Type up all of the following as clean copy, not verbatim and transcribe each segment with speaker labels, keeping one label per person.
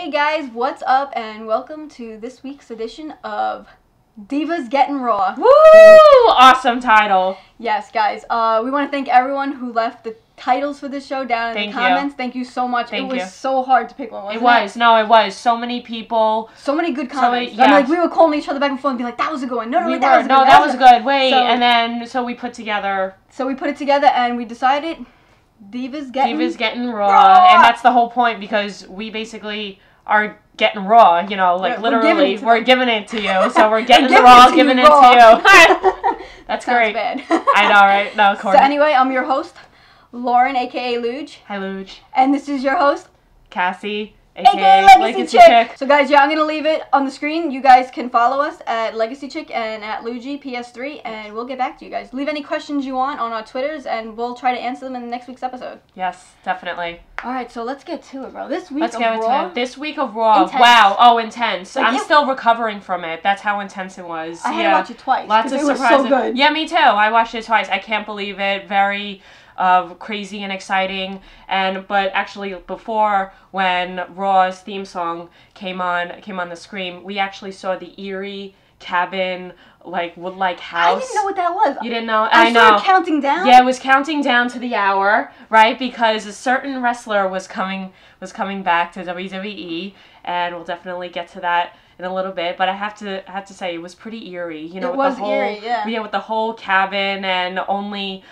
Speaker 1: Hey guys, what's up, and welcome to this week's edition of Divas Gettin Raw.
Speaker 2: Woo! Awesome title.
Speaker 1: Yes, guys. We want to thank everyone who left the titles for this show down in the comments. Thank you so much. It was so hard to pick one, wasn't it?
Speaker 2: It was. So many people.
Speaker 1: So many good comments. I mean, we were calling each other back and forth and be like, that was a good one. No,
Speaker 2: that was good. Wait, and then, so we put together.
Speaker 1: So we put it together and we decided Divas Gettin
Speaker 2: Raw. And that's the whole point, because we basically are getting raw, you know, like literally, we're giving it to you. So we're getting the raw, giving it to you. That's great.
Speaker 1: Bad.
Speaker 2: I know, right? No, Courtney.
Speaker 1: So anyway, I'm your host, Lauren, aka Luge.
Speaker 2: Hi, Luge.
Speaker 1: And this is your host,
Speaker 2: Cassie, aka Legacy Chick.
Speaker 1: So guys, yeah, I'm gonna leave it on the screen. You guys can follow us at Legacy Chick and at Luigi PS3, and we'll get back to you guys. Leave any questions you want on our Twitters, and we'll try to answer them in next week's episode.
Speaker 2: Yes, definitely.
Speaker 1: All right, so let's get to it, bro. This week
Speaker 2: This week of Raw. Intense. Wow. Oh, intense. Like, I'm still recovering from it. That's how intense it was.
Speaker 1: I had to watch it twice.
Speaker 2: Lots of surprises.
Speaker 1: It was so good.
Speaker 2: Yeah, me too. I watched it twice. I can't believe it. Very crazy and exciting. But actually, before, when Raw's theme song came on the screen, we actually saw the eerie cabin, wood-like house.
Speaker 1: I didn't know what that was.
Speaker 2: You didn't know?
Speaker 1: I know. Started counting down?
Speaker 2: Yeah, it was counting down to the hour, right? Because a certain wrestler was coming back to WWE, and we'll definitely get to that in a little bit. But I have to say, it was pretty eerie. You know,
Speaker 1: eerie, yeah.
Speaker 2: Yeah, with the whole cabin, and only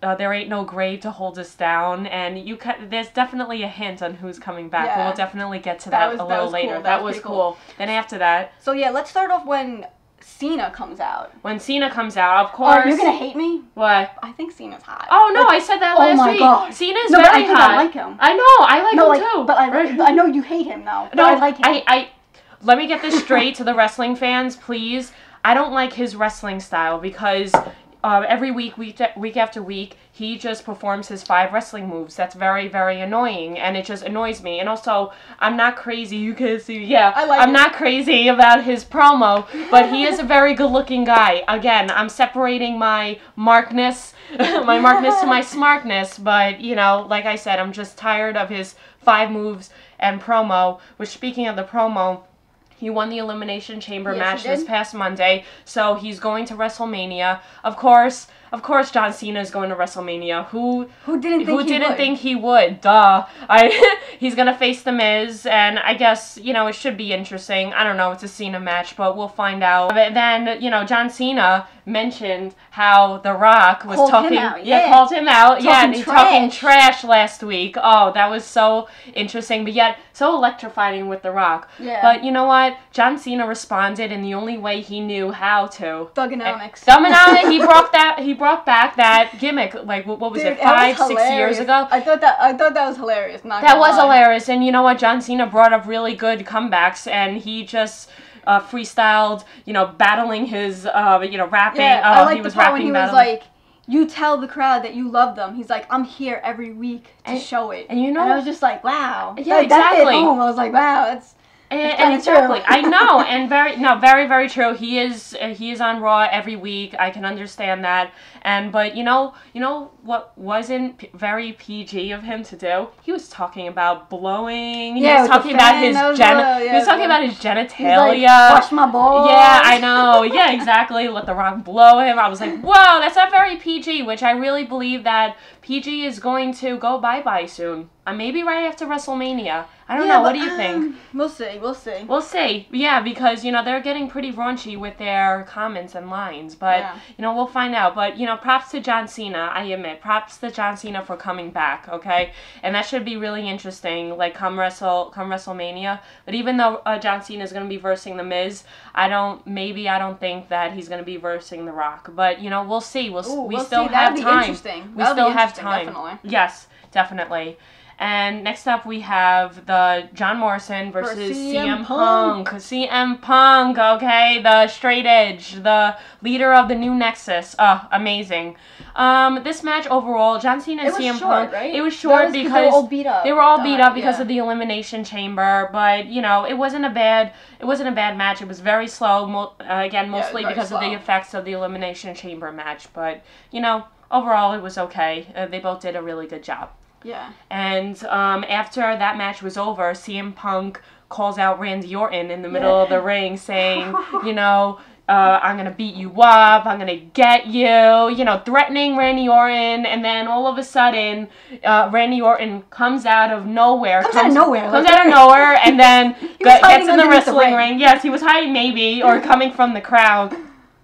Speaker 2: there ain't no grave to hold us down, and there's definitely a hint on who's coming back. Yeah. But we'll definitely get to that a little later.
Speaker 1: Cool.
Speaker 2: That was cool. Then after that.
Speaker 1: So yeah, let's start off when Cena comes out.
Speaker 2: When Cena comes out, of course.
Speaker 1: Oh, you're gonna hate me?
Speaker 2: What?
Speaker 1: I think Cena's hot.
Speaker 2: Oh no, I said that last week.
Speaker 1: Oh my god.
Speaker 2: Cena's very hot.
Speaker 1: I like him.
Speaker 2: I know, I like him too.
Speaker 1: But I know you hate him now. No, I like him.
Speaker 2: Let me get this straight to the wrestling fans, please. I don't like his wrestling style, because every week after week, he just performs his 5 wrestling moves. That's very, very annoying, and it just annoys me. And also, I'm not crazy. You can see, yeah, I'm not crazy about his promo, but he is a very good-looking guy. Again, I'm separating my markness, to my smartness, but, you know, like I said, I'm just tired of his 5 moves and promo, which, speaking of the promo, he won the Elimination Chamber match this past Monday, so he's going to WrestleMania. Of course, John Cena is going to WrestleMania. Who didn't think he would? Duh. He's gonna face The Miz, and I guess, you know, it should be interesting. I don't know. It's a Cena match, but we'll find out. But then, you know, John Cena mentioned how The Rock was called him out. And he's talking trash last week. Oh, that was so interesting, but yet so electrifying with The Rock. Yeah. But you know what? John Cena responded in the only way he knew how to.
Speaker 1: Thuganomics.
Speaker 2: He brought back that gimmick. Like, what was it? 5-6 years ago.
Speaker 1: I thought that was hilarious.
Speaker 2: That was hilarious, and you know what? John Cena brought up really good comebacks, and he just freestyled, you know, battling his, rapping.
Speaker 1: Yeah, I like the part when he was like, you tell the crowd that you love them. He's like, I'm here every week to show it. And you know, and I was just like, wow.
Speaker 2: Yeah, exactly.
Speaker 1: I was like, wow, that's
Speaker 2: exactly. I know, and very, very true. He is on Raw every week. I can understand that. But you know what wasn't very PG of him to do? He was talking about blowing. He was talking about his genitalia.
Speaker 1: He's like, wash my balls.
Speaker 2: Yeah, I know. Yeah, exactly. Let The Rock blow him. I was like, whoa, that's not very PG. Which I really believe that PG is going to go bye-bye soon. Maybe right after WrestleMania. I don't know. What do you think?
Speaker 1: We'll see.
Speaker 2: We'll see. Yeah, because, you know, they're getting pretty raunchy with their comments and lines. But, you know, we'll find out. But, you know, props to John Cena, I admit. Props to John Cena for coming back, okay? And that should be really interesting, like, come WrestleMania. But even though John Cena is going to be versing The Miz, I don't think that he's going to be versing The Rock. But, you know, we'll see. We still have time. We still have time.
Speaker 1: Definitely.
Speaker 2: Yes, definitely. And next up we have the John Morrison versus CM Punk. CM Punk, okay, the straight edge, the leader of the new Nexus. Amazing. This match overall, John Cena and CM Punk.
Speaker 1: Right?
Speaker 2: It was short because they were all beat up. They were all beat up because of the Elimination Chamber. But you know, it wasn't a bad match. It was very slow. Again, mostly because of the effects of the Elimination Chamber match. But you know, overall it was okay. They both did a really good job.
Speaker 1: Yeah.
Speaker 2: And after that match was over, CM Punk calls out Randy Orton in the middle of the ring saying, you know, I'm going to beat you up, I'm going to get you, you know, threatening Randy Orton, and then all of a sudden, Randy Orton comes out of nowhere.
Speaker 1: Comes out of
Speaker 2: nowhere, and then gets in the wrestling ring. Yes, he was hiding maybe, or coming from the crowd,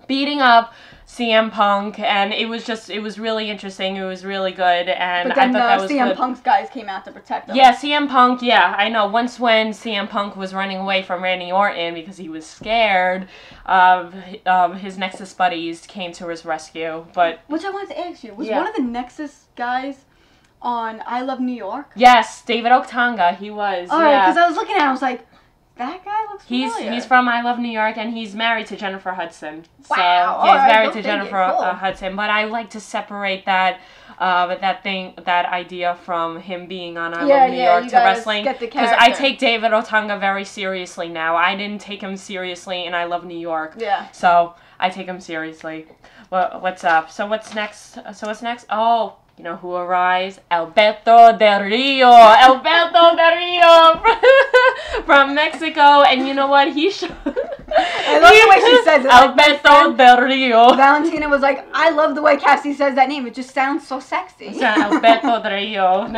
Speaker 2: beating up CM Punk, and it was really interesting. It was really good, and
Speaker 1: but then,
Speaker 2: I thought that was
Speaker 1: CM
Speaker 2: good.
Speaker 1: Punk's guys came out to protect him.
Speaker 2: Yeah, CM Punk, yeah, I know. Once when CM Punk was running away from Randy Orton because he was scared, his Nexus buddies came to his rescue, but...
Speaker 1: Which I wanted to ask you, was one of the Nexus guys on I Love New York?
Speaker 2: Yes, David Otunga, he was.
Speaker 1: Alright, because I was looking at him, I was like, that guy looks familiar.
Speaker 2: He's from I Love New York, and he's married to Jennifer Hudson.
Speaker 1: Wow.
Speaker 2: So,
Speaker 1: Yeah,
Speaker 2: he's married to Jennifer
Speaker 1: cool.
Speaker 2: Hudson. But I like to separate that idea from him being on I Love New York to wrestling. Because I take David Otunga very seriously now. I didn't take him seriously in I Love New York.
Speaker 1: Yeah.
Speaker 2: So I take him seriously. What's up? So what's next? Oh. You know who arrives? Alberto Del Rio. Alberto Del Rio from Mexico. And you know what?
Speaker 1: I love the way she says it.
Speaker 2: Alberto Del Rio.
Speaker 1: Valentina was like, I love the way Cassie says that name. It just sounds so sexy.
Speaker 2: Alberto Del Rio.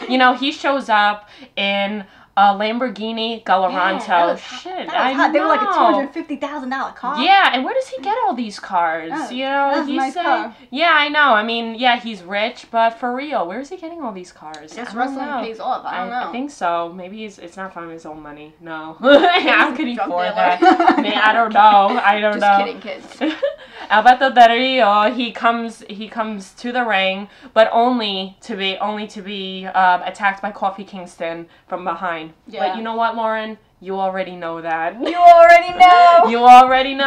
Speaker 2: You know, he shows up in a Lamborghini Gallardo.
Speaker 1: That was hot. They were like a $250,000 car.
Speaker 2: Yeah, and where does he get all these cars? You know,
Speaker 1: that's a nice car.
Speaker 2: Yeah, I know. I mean, yeah, he's rich, but for real, where is he getting all these cars?
Speaker 1: Just wrestling pays off. I don't know.
Speaker 2: I think so. Maybe it's not from his own money. No. How could he afford that? Man, I don't know.
Speaker 1: Just kidding, kids.
Speaker 2: Alberto Del Rio, he comes to the ring, but only to be attacked by Kofi Kingston from behind.
Speaker 1: Yeah.
Speaker 2: But you know what, Lauren? You already know that.
Speaker 1: You already know.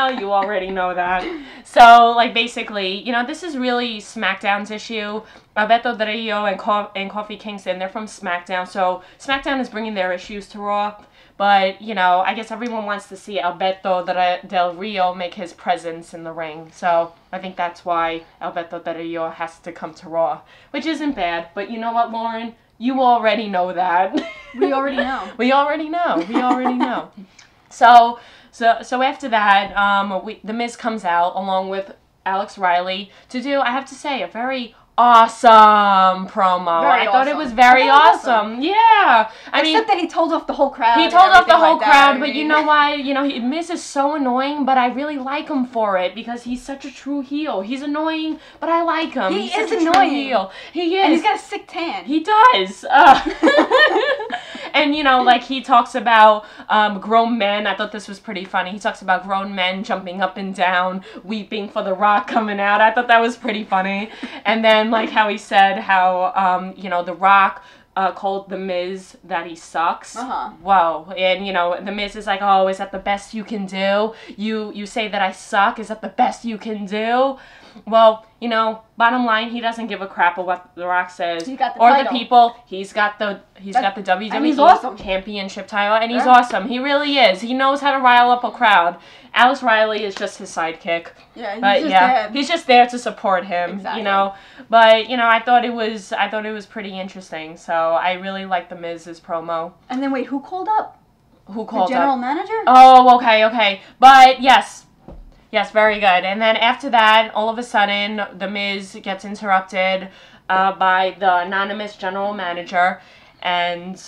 Speaker 2: You already know that. So, like, basically, you know, this is really SmackDown's issue. Alberto Del Rio and Kofi Kingston, they're from SmackDown, so SmackDown is bringing their issues to Raw. But, you know, I guess everyone wants to see Alberto Del Rio make his presence in the ring. So, I think that's why Alberto Del Rio has to come to Raw. Which isn't bad. But you know what, Lauren? You already know that.
Speaker 1: We already know.
Speaker 2: We already know. So after that, The Miz comes out along with Alex Riley to do, I have to say, a very awesome promo. I thought it was very awesome. Yeah.
Speaker 1: Except that he told off the whole crowd.
Speaker 2: He told off the whole crowd, but you know why? You know, Miz is so annoying, but I really like him for it because he's such a true heel. He's annoying, but I like him.
Speaker 1: He
Speaker 2: is
Speaker 1: annoying.
Speaker 2: True heel. He is.
Speaker 1: And he's got a sick tan.
Speaker 2: He does. And, you know, like, he talks about grown men. I thought this was pretty funny. He talks about grown men jumping up and down, weeping for The Rock coming out. I thought that was pretty funny. And then, like, how he said how, you know, The Rock called The Miz that he sucks. Whoa. And, you know, The Miz is like, oh, is that the best you can do? You say that I suck? Is that the best you can do? Well, you know, bottom line, he doesn't give a crap of what The Rock says
Speaker 1: he got the
Speaker 2: or
Speaker 1: title.
Speaker 2: The people. He's got the WWE
Speaker 1: awesome.
Speaker 2: Championship title, and he's awesome. He really is. He knows how to rile up a crowd. Alex Riley is just his sidekick.
Speaker 1: Yeah,
Speaker 2: he's just there to support him.
Speaker 1: Exactly.
Speaker 2: You know, but you know, I thought it was pretty interesting. So I really liked The Miz's promo.
Speaker 1: And then wait, who called up?
Speaker 2: Who called up?
Speaker 1: The general manager?
Speaker 2: Oh, okay. But yes. Yes, very good. And then after that, all of a sudden, The Miz gets interrupted by the anonymous general manager, and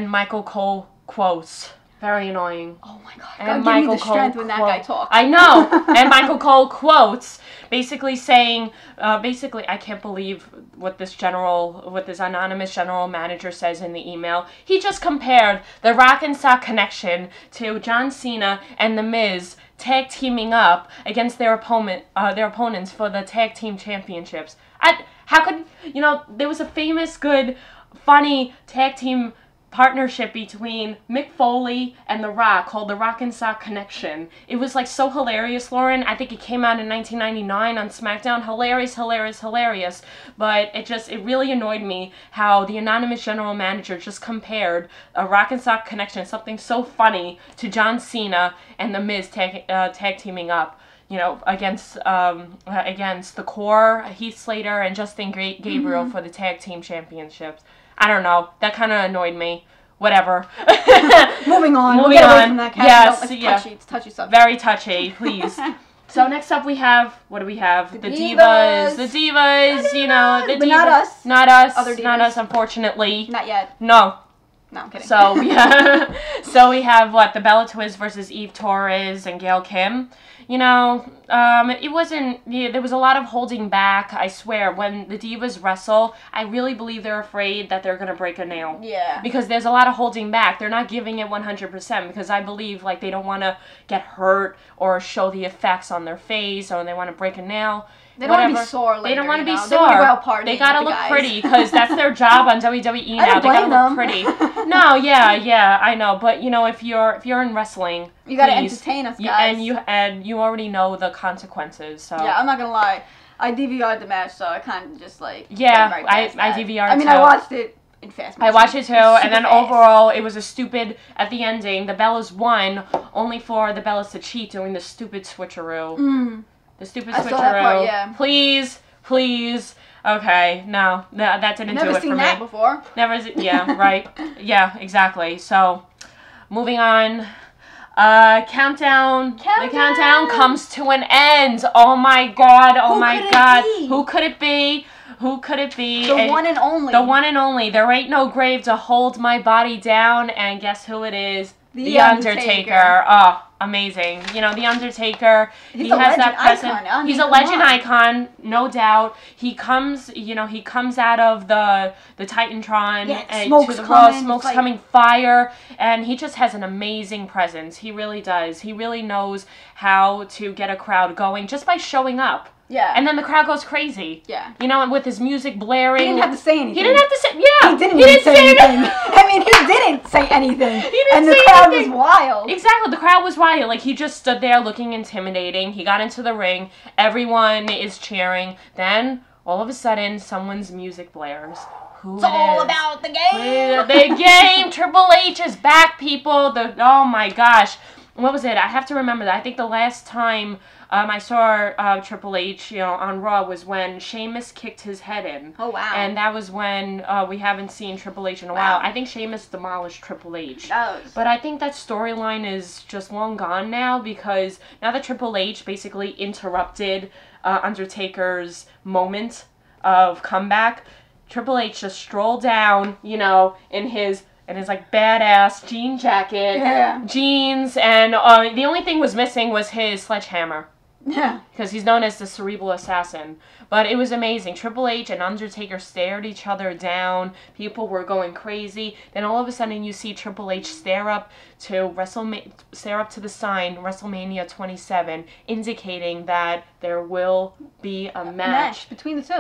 Speaker 2: Michael Cole quotes. Very annoying.
Speaker 1: Oh my God!
Speaker 2: And
Speaker 1: God, give me the strength when that guy talks.
Speaker 2: I know. And Michael Cole quotes, basically saying, I can't believe what this anonymous general manager says in the email. He just compared the Rock and Sock Connection to John Cena and The Miz tag teaming up against their opponents for the tag team championships. How could, you know, there was a famous, good, funny tag team partnership between Mick Foley and The Rock called the Rock and Sock Connection. It was like so hilarious, Lauren. I think it came out in 1999 on SmackDown. Hilarious. But it really annoyed me how the anonymous general manager just compared a Rock and Sock Connection, something so funny, to John Cena and The Miz tag teaming up. against the Core, Heath Slater, and Justin Gabriel for the tag team championships. I don't know. That kind of annoyed me. Whatever.
Speaker 1: Moving on.
Speaker 2: Moving
Speaker 1: we'll get away
Speaker 2: on.
Speaker 1: from that.
Speaker 2: Yes,
Speaker 1: It's touchy subject.
Speaker 2: Very touchy, please. So next up we have, what do we have? The
Speaker 1: Divas.
Speaker 2: The Divas, the
Speaker 1: But
Speaker 2: Divas.
Speaker 1: not us.
Speaker 2: Not us.
Speaker 1: Other divas.
Speaker 2: Not us, unfortunately.
Speaker 1: Not yet.
Speaker 2: No.
Speaker 1: No, I'm kidding.
Speaker 2: So we have what, the Bella Twins versus Eve Torres and Gail Kim. It wasn't. There was a lot of holding back. I swear, when the Divas wrestle, I really believe they're afraid that they're gonna break a nail.
Speaker 1: Yeah.
Speaker 2: Because there's a lot of holding back. They're not giving it 100% because I believe like they don't want to get hurt or show the effects on their face or they want to break a nail.
Speaker 1: They don't want to be sore later,
Speaker 2: They don't want to be sore.
Speaker 1: They want to go out partying.
Speaker 2: They gotta
Speaker 1: with the
Speaker 2: look
Speaker 1: guys.
Speaker 2: pretty because that's their job on WWE now.
Speaker 1: I don't
Speaker 2: They gotta
Speaker 1: blame
Speaker 2: look
Speaker 1: them.
Speaker 2: pretty. No, yeah, I know. But if you're in wrestling,
Speaker 1: you gotta
Speaker 2: please,
Speaker 1: entertain us, guys.
Speaker 2: And you already know the consequences. So
Speaker 1: yeah, I'm not gonna lie. I DVR'd the match, so I kind of just like
Speaker 2: yeah,
Speaker 1: went right past
Speaker 2: I
Speaker 1: that.
Speaker 2: DVR'd
Speaker 1: I mean,
Speaker 2: too.
Speaker 1: I watched it in fast motion.
Speaker 2: I watched it too,
Speaker 1: It's
Speaker 2: and then
Speaker 1: super fast.
Speaker 2: overall, it was a stupid, at the ending, the Bellas won, only for the Bellas to cheat doing the stupid switcheroo. The stupid
Speaker 1: I
Speaker 2: switcheroo.
Speaker 1: saw that part, yeah.
Speaker 2: Please. Okay, no, that didn't do
Speaker 1: Never
Speaker 2: it
Speaker 1: seen
Speaker 2: for
Speaker 1: that
Speaker 2: me.
Speaker 1: before.
Speaker 2: Yeah, right. Yeah, exactly. So, moving on. Countdown. The countdown comes to an end. Oh my god. Oh my god. Who could it be? Who could it be?
Speaker 1: The one and only.
Speaker 2: The one and only. There ain't no grave to hold my body down. And guess who it is?
Speaker 1: The Undertaker.
Speaker 2: Oh, amazing. The Undertaker.
Speaker 1: He's
Speaker 2: He
Speaker 1: a
Speaker 2: has that
Speaker 1: legend
Speaker 2: presence.
Speaker 1: icon. I mean,
Speaker 2: He's a
Speaker 1: come
Speaker 2: legend
Speaker 1: on.
Speaker 2: icon, no doubt. He comes out of the Titantron
Speaker 1: Yeah,
Speaker 2: and
Speaker 1: smoke's
Speaker 2: to the Raw,
Speaker 1: coming,
Speaker 2: smoke's
Speaker 1: like-
Speaker 2: coming, fire, and he just has an amazing presence. He really does. He really knows how to get a crowd going just by showing up.
Speaker 1: Yeah.
Speaker 2: And then the crowd goes crazy.
Speaker 1: Yeah.
Speaker 2: And with his music blaring.
Speaker 1: He didn't have to say anything.
Speaker 2: He didn't have to say. Yeah.
Speaker 1: He didn't even say anything. I mean, he didn't say anything. And the crowd was wild.
Speaker 2: Exactly. The crowd was wild. Like, he just stood there looking intimidating. He got into the ring. Everyone is cheering. Then, all of a sudden, someone's music blares.
Speaker 1: It's all about the game.
Speaker 2: The game. Triple H is back, people. Oh, my gosh. What was it? I have to remember that. I think the last time I saw Triple H, on Raw was when Sheamus kicked his head in.
Speaker 1: Oh, wow.
Speaker 2: And that was when we haven't seen Triple H in a while. I think Sheamus demolished Triple H. But I think that storyline is just long gone now because now that Triple H basically interrupted Undertaker's moment of comeback, Triple H just strolled down, in his like badass jean jacket, jeans, and the only thing was missing was his sledgehammer.
Speaker 1: Yeah.
Speaker 2: Because he's known as the Cerebral Assassin. But it was amazing. Triple H and Undertaker stared each other down. People were going crazy. Then all of a sudden you see Triple H stare up to the sign WrestleMania 27, indicating that there will be a match
Speaker 1: between the two.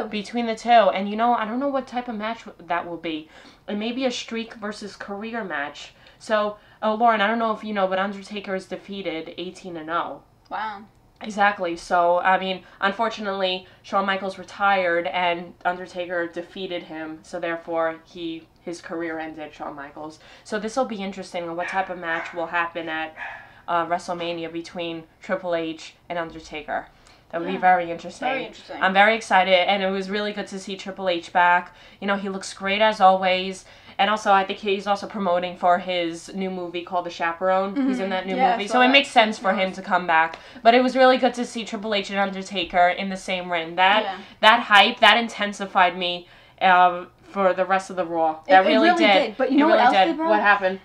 Speaker 2: And I don't know what type of match that will be. It may be a streak versus career match. So, Lauren, I don't know if you know, but Undertaker is defeated 18-0.
Speaker 1: Wow.
Speaker 2: Exactly. So, I mean, unfortunately, Shawn Michaels retired and Undertaker defeated him. So, therefore, his career ended, Shawn Michaels. So, this will be interesting on what type of match will happen at WrestleMania between Triple H and Undertaker. That would be very interesting.
Speaker 1: Very interesting.
Speaker 2: I'm very excited, and it was really good to see Triple H back. He looks great as always. And also, I think he's also promoting for his new movie called The Chaperone. Mm-hmm. He's in that new movie. So it makes sense for him to come back. But it was really good to see Triple H and Undertaker in the same ring. That hype, that intensified me for the rest of the Raw. That really did.
Speaker 1: But you know what else did, bro?
Speaker 2: What happened?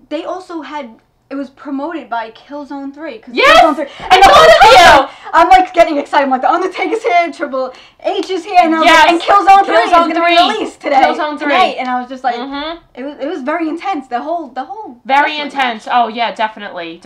Speaker 1: They also had... It was promoted by Killzone 3.
Speaker 2: Yes!
Speaker 1: Killzone 3.
Speaker 2: I thought of you!
Speaker 1: I'm like getting excited. I'm like, the Undertaker's here, Triple H is here, and I was like, and Killzone 3 is going to be released today.
Speaker 2: Killzone 3.
Speaker 1: Tonight. And I was just like, it was very intense. The whole
Speaker 2: very intense. Match. Oh yeah, definitely.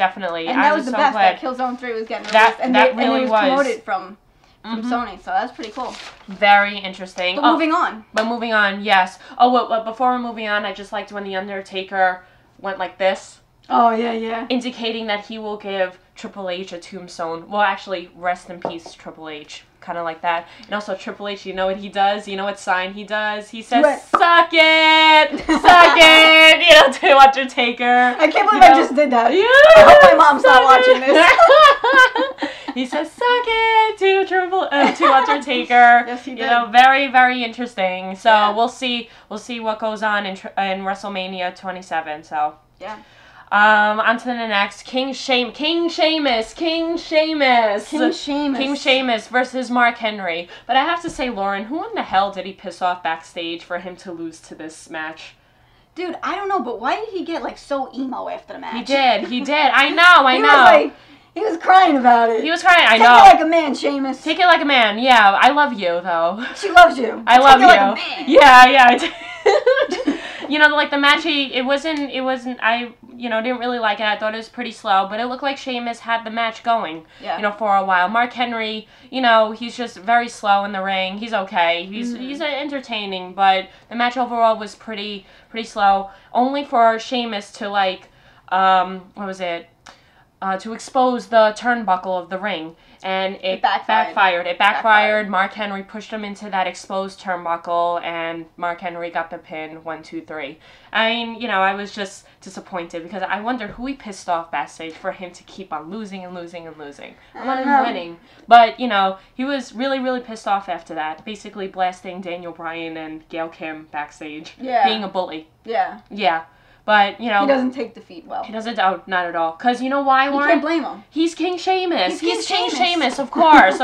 Speaker 2: And
Speaker 1: that was the best that Killzone 3 was getting released. And it was promoted from Sony, so that's pretty cool.
Speaker 2: Very interesting.
Speaker 1: But moving on,
Speaker 2: yes. Oh, well, before we're moving on, I just liked when the Undertaker went like this.
Speaker 1: Oh, yeah.
Speaker 2: Indicating that he will give Triple H a tombstone. Well, actually, rest in peace, Triple H. Kind of like that. And also, Triple H, you know what he does? You know what sign he does? He says, suck it! Suck it! To Undertaker.
Speaker 1: I can't believe I just did that.
Speaker 2: Yeah,
Speaker 1: I hope my mom's not watching this.
Speaker 2: He says, "Suck it" to Undertaker.
Speaker 1: Yes, he did.
Speaker 2: You know, very, very interesting. So
Speaker 1: Yeah.
Speaker 2: we'll see what goes on in WrestleMania 27. So
Speaker 1: Yeah.
Speaker 2: On to the next. King Sheamus versus Mark Henry. But I have to say, Lauren, who in the hell did he piss off backstage for him to lose to this match?
Speaker 1: Dude, I don't know, but why did he get, like, so emo after the match?
Speaker 2: He did. I know.
Speaker 1: He was, like, he was crying about it.
Speaker 2: He was crying, I know.
Speaker 1: Take it like a man, Sheamus.
Speaker 2: Take it like a man, yeah. I love you, though.
Speaker 1: She loves you.
Speaker 2: I love you.
Speaker 1: Take it like a man.
Speaker 2: Yeah. You know, like the match, it wasn't, I, didn't really like it. I thought it was pretty slow, but it looked like Sheamus had the match going, for a while. Mark Henry, he's just very slow in the ring. He's okay. He's entertaining, but the match overall was pretty slow. Only for Sheamus to, like, what was it? To expose the turnbuckle of the ring, and it backfired. It backfired. Mark Henry pushed him into that exposed turnbuckle, and Mark Henry got the pin. 1, 2, 3. I mean, I was just disappointed because I wondered who he pissed off backstage for him to keep on losing and losing and losing. I wanted him winning, but he was really, really pissed off after that. Basically, blasting Daniel Bryan and Gail Kim backstage, being a bully. Yeah. But, he
Speaker 1: doesn't take defeat well.
Speaker 2: He doesn't, not at all. Because you know why, Lauren?
Speaker 1: You can't blame him.
Speaker 2: He's King Sheamus. He's King Sheamus, of course.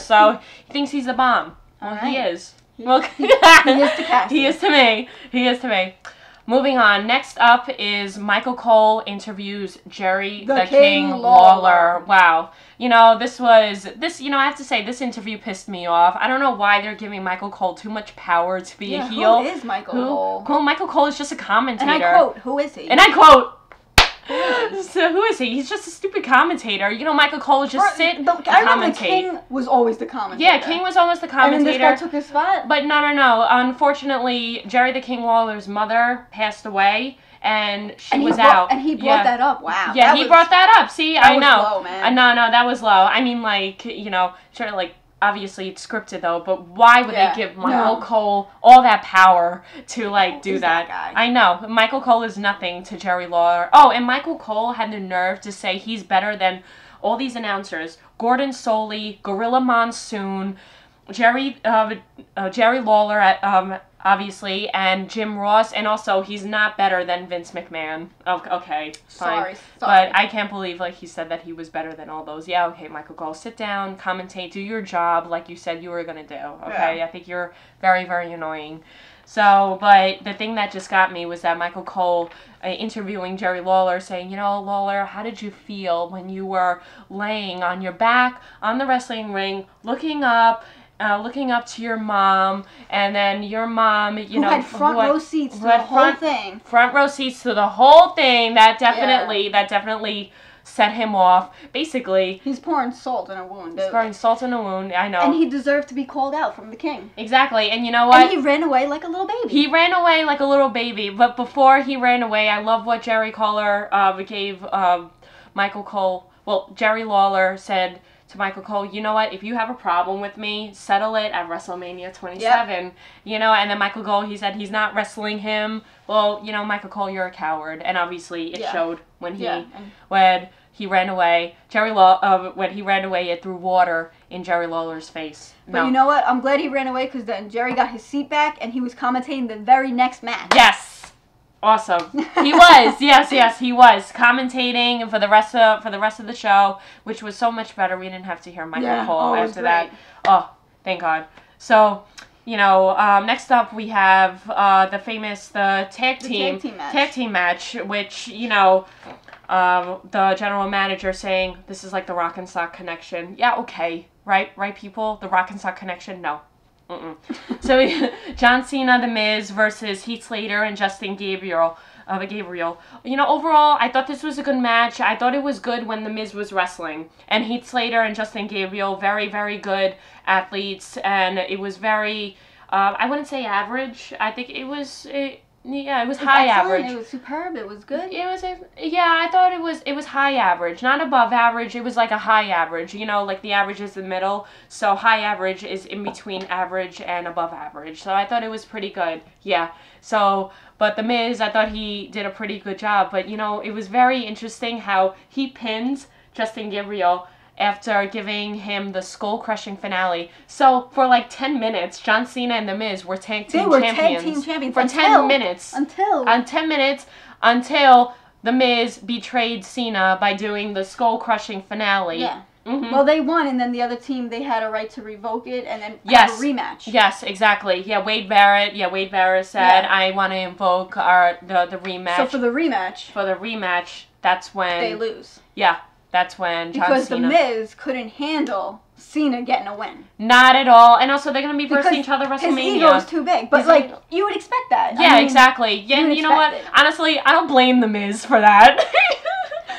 Speaker 2: So, he thinks he's the bomb. Well, he is.
Speaker 1: He is to Cassie.
Speaker 2: He is to me. Moving on. Next up is Michael Cole interviews Jerry the King Lawler. Wow. I have to say, this interview pissed me off. I don't know why they're giving Michael Cole too much power to be a heel.
Speaker 1: Who is Michael Cole?
Speaker 2: Michael Cole is just a commentator.
Speaker 1: And I quote, who is he?
Speaker 2: And I quote, so who is he? He's just a stupid commentator. Michael Cole is just
Speaker 1: I remember King was always the commentator.
Speaker 2: Yeah, King was almost the commentator.
Speaker 1: And then this guy took his spot?
Speaker 2: But no. Unfortunately, Jerry the King Lawler's mother passed away, and she was out.
Speaker 1: And he brought that up. Wow.
Speaker 2: Yeah, he brought that up. See, I know.
Speaker 1: That was low, man.
Speaker 2: No, that was low. I mean, like, sort of like, obviously it's scripted though, but why would they give Michael Cole all that power to, like, do that?
Speaker 1: Guy?
Speaker 2: I know. Michael Cole is nothing to Jerry Lawler. Oh, and Michael Cole had the nerve to say he's better than all these announcers. Gordon Soley, Gorilla Monsoon, Jerry Lawler, obviously, and Jim Ross, and also he's not better than Vince McMahon. Okay, fine.
Speaker 1: Sorry.
Speaker 2: But I can't believe, like, he said that he was better than all those. Yeah, okay, Michael Cole, sit down, commentate, do your job like you said you were going to do, okay? Yeah. I think you're very, very annoying. So, but the thing that just got me was that Michael Cole interviewing Jerry Lawler saying, Lawler, how did you feel when you were laying on your back on the wrestling ring, looking up to your mom, and then your mom,
Speaker 1: who had front row seats to the whole thing.
Speaker 2: Front row seats to the whole thing. That definitely set him off. Basically,
Speaker 1: he's pouring salt in a wound.
Speaker 2: He's pouring salt in a wound. I know.
Speaker 1: And he deserved to be called out from the King.
Speaker 2: Exactly. And you know what?
Speaker 1: And he ran away like a little baby.
Speaker 2: But before he ran away, I love what Jerry gave Michael Cole. Well, Jerry Lawler said to Michael Cole, you know what, if you have a problem with me, settle it at WrestleMania 27. Yep. And then Michael Cole, he said he's not wrestling him. Well, Michael Cole, you're a coward. And obviously it showed when he ran away. When he ran away, it threw water in Jerry Lawler's face.
Speaker 1: But you know what? I'm glad he ran away because then Jerry got his seat back and he was commentating the very next match.
Speaker 2: Yes. Awesome. He was. Yes, he was commentating for the rest of the show, which was so much better. We didn't have to hear Michael Cole after that. Oh, thank God. So, next up we have the tag team match, which, the general manager saying this is like the Rock and Sock Connection. Yeah, okay. Right, people? The Rock and Sock Connection? No. So, John Cena, The Miz versus Heath Slater and Justin Gabriel. Overall, I thought this was a good match. I thought it was good when The Miz was wrestling. And Heath Slater and Justin Gabriel, very, very good athletes. And it was very, I wouldn't say average. I think it was... it was high average.
Speaker 1: It was superb. It was good.
Speaker 2: I thought it was high average, not above average. It was like a high average. Like the average is the middle, so high average is in between average and above average. So I thought it was pretty good. Yeah. So, but The Miz, I thought he did a pretty good job. But it was very interesting how he pins Justin Gabriel, after giving him the skull-crushing finale. So, for like 10 minutes, John Cena and The Miz were tag team champions.
Speaker 1: They were tag team champions.
Speaker 2: For 10 minutes. Until The Miz betrayed Cena by doing the skull-crushing finale.
Speaker 1: Yeah. Well, they won, and then the other team, they had a right to revoke it and then have a rematch.
Speaker 2: Yes, exactly. Yeah, Wade Barrett said, I want to invoke the rematch.
Speaker 1: So for the rematch,
Speaker 2: that's when
Speaker 1: they lose.
Speaker 2: Yeah, that's when John
Speaker 1: Cena. Because The Miz couldn't handle Cena getting a win.
Speaker 2: Not at all. And also, they're going to be versing each other at WrestleMania.
Speaker 1: His ego's too big. But, like, you would expect that.
Speaker 2: Yeah, exactly. Yeah, you know what? Honestly, I don't blame The Miz for that.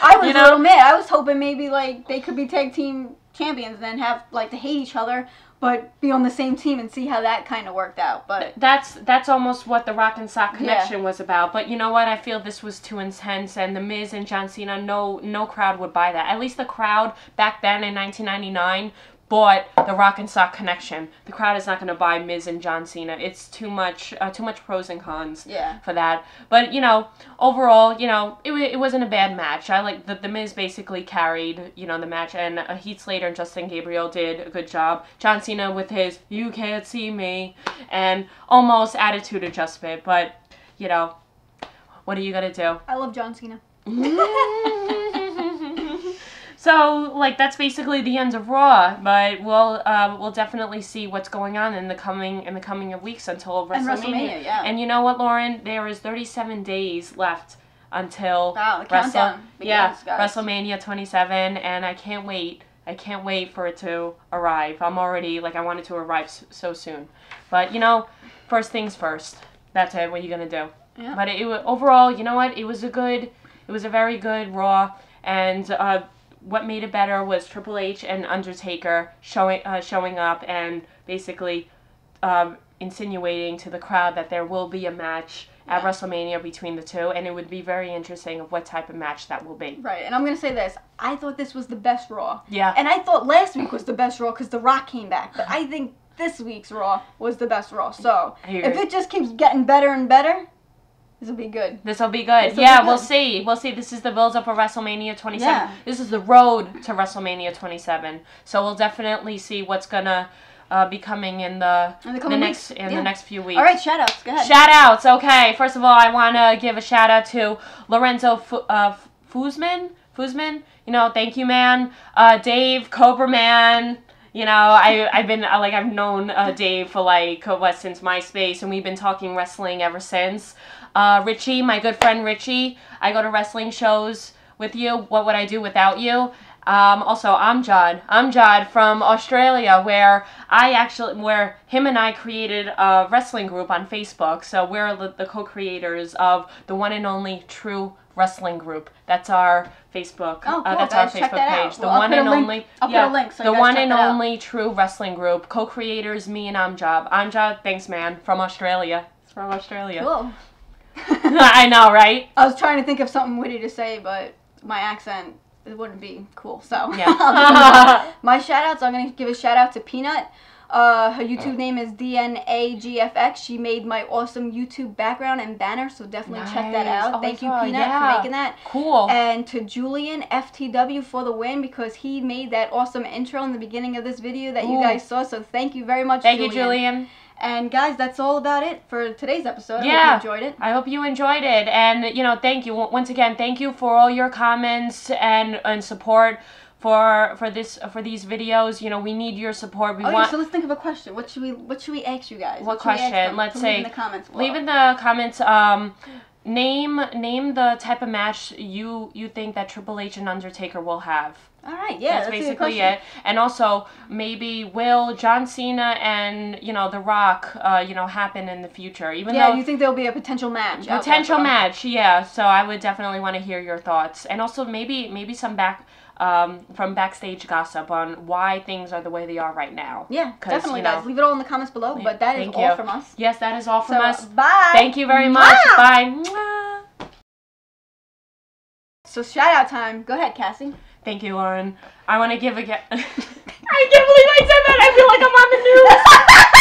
Speaker 1: I was a little mad. I was hoping maybe, like, they could be tag team champions and then have, like, to hate each other, but be on the same team and see how that kind of worked out. But
Speaker 2: that's almost what the Rock and Sock connection was about. But you know what? I feel this was too intense, and The Miz and John Cena, no crowd would buy that. At least the crowd back then in 1999 bought the Rock and Sock connection. The crowd is not going to buy Miz and John Cena. It's too much pros and cons for that. But, you know, overall, you know, it wasn't a bad match. I like the Miz basically carried, you know, the match, and Heath Slater and Justin Gabriel did a good job. John Cena with his "you can't see me" and almost attitude adjustment. But, you know, what are you going to do?
Speaker 1: I love John Cena.
Speaker 2: So, like, that's basically the end of Raw, but we'll definitely see what's going on in the coming weeks until WrestleMania. And you know what, Lauren? There is 37 days left until
Speaker 1: the countdown begins, guys.
Speaker 2: WrestleMania 27, and I can't wait. I can't wait for it to arrive. I'm already, like, I want it to arrive so soon. But, you know, first things first. That's it. What are you going to do? Yeah. But overall, you know what? It was a very good Raw, and what made it better was Triple H and Undertaker showing up and basically insinuating to the crowd that there will be a match at WrestleMania between the two, and it would be very interesting of what type of match that will be.
Speaker 1: Right, and I'm going to say this. I thought this was the best Raw.
Speaker 2: Yeah.
Speaker 1: And I thought last week was the best Raw because The Rock came back, but I think this week's Raw was the best Raw. So, if it just keeps getting better and better, this will be good.
Speaker 2: We'll see. We'll see. This is the build-up of WrestleMania 27. Yeah. This is the road to WrestleMania 27. So we'll definitely see what's gonna be coming in the next few weeks.
Speaker 1: All right, shout-outs. Go ahead.
Speaker 2: Shout-outs. Okay. First of all, I want to give a shout-out to Lorenzo Fuzman. You know, thank you, man. Dave, Cobra Man. You know, I've known Dave for since MySpace, and we've been talking wrestling ever since. Richie, my good friend Richie, I go to wrestling shows with you. What would I do without you? Also, Amjad from Australia, where him and I created a wrestling group on Facebook. So we're the co-creators of the one and only True Wrestling Group. That's our Facebook.
Speaker 1: Oh, cool.
Speaker 2: That's our Facebook page. The one and only.
Speaker 1: I'll put a link. So
Speaker 2: the one and only True Wrestling Group. Co-creators, me and Amjad. Amjad, thanks, man. From Australia. It's from Australia.
Speaker 1: Cool.
Speaker 2: I know, right?
Speaker 1: I was trying to think of something witty to say, but my accent, it wouldn't be cool. So
Speaker 2: yeah.
Speaker 1: My shout-outs, I'm going to give a shout-out to Peanut. Her YouTube name is DNAGFX. She made my awesome YouTube background and banner, so definitely check that out. Thank you, Peanut, for making that.
Speaker 2: Cool.
Speaker 1: And to Julian FTW for the win, because he made that awesome intro in the beginning of this video that you guys saw. So thank you very much,
Speaker 2: Thank you, Julian.
Speaker 1: And guys, that's all about it for today's episode. I hope you enjoyed it.
Speaker 2: I hope you enjoyed it. And, you know, thank you. Once again, thank you for all your comments and support for these videos. You know, we need your support.
Speaker 1: So let's think of a question. What should we ask you guys?
Speaker 2: What question? Let's say.
Speaker 1: Leave in the comments below.
Speaker 2: Leave in the comments. Name the type of match you think that Triple H and Undertaker will have.
Speaker 1: All right, yeah,
Speaker 2: that's basically it. And also, maybe will John Cena and, you know, The Rock, happen in the future? Even though
Speaker 1: you think there'll be a potential match?
Speaker 2: Potential match, yeah. So I would definitely want to hear your thoughts, and also maybe some from backstage gossip on why things are the way they are right now.
Speaker 1: Yeah, definitely, guys. Leave it all in the comments below. But that is all from us.
Speaker 2: Yes, that is all from us.
Speaker 1: Bye.
Speaker 2: Thank you very much. Bye.
Speaker 1: So shout out time. Go ahead, Cassie.
Speaker 2: Thank you, Lauren. I want to give I can't believe I said that. I feel like I'm on the news.